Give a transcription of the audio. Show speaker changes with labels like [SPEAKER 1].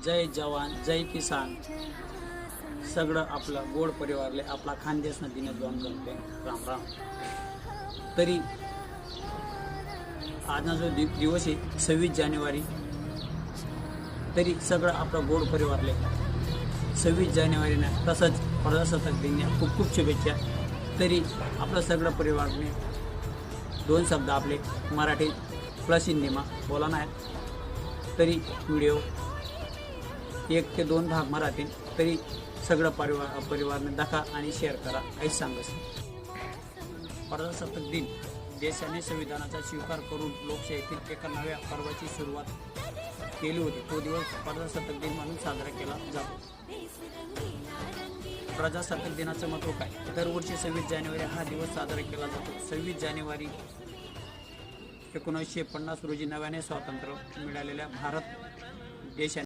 [SPEAKER 1] जय जवान जय किसान सगळं आपलं गोड परिवारले आपला खानदेशनं दिने दोन गणपे राम राम। तरी आजचा जो दिवस आहे 26 जानेवारी, तरी सगळं आपलं गोड परिवारले 26 जानेवारीनं तसंच प्रजासत्ताक दिनाच्या खूप खूप शुभेच्छा। तरी आपलं सगळं परिवारने दोन शब्द आपले मराठी प्लस हिंदीमा बोलणार आहेत। तरी व्हिडिओ 1 ते 2 भाग मराठी, तरी सगळं परिवारने दाखवा आणि शेअर करा। काहीच सांगस प्रजासत्ताक दिन देशाने संविधानाचा स्वीकार करून लोकशाहीतील एका नव्या पर्वाची सुरुवात केली होती। तो दिवस प्रजासत्ताक दिन म्हणून साजरा केला जातो। प्रजासत्ताक दिनाचं महत्त्व काय? दरवर्षी 26 जानेवारी हा दिवस साजरा केला जातो। 26 जानेवारी 1950 रोजी नव्याने स्वातंत्र्य मिळालेल्या भारत देशाने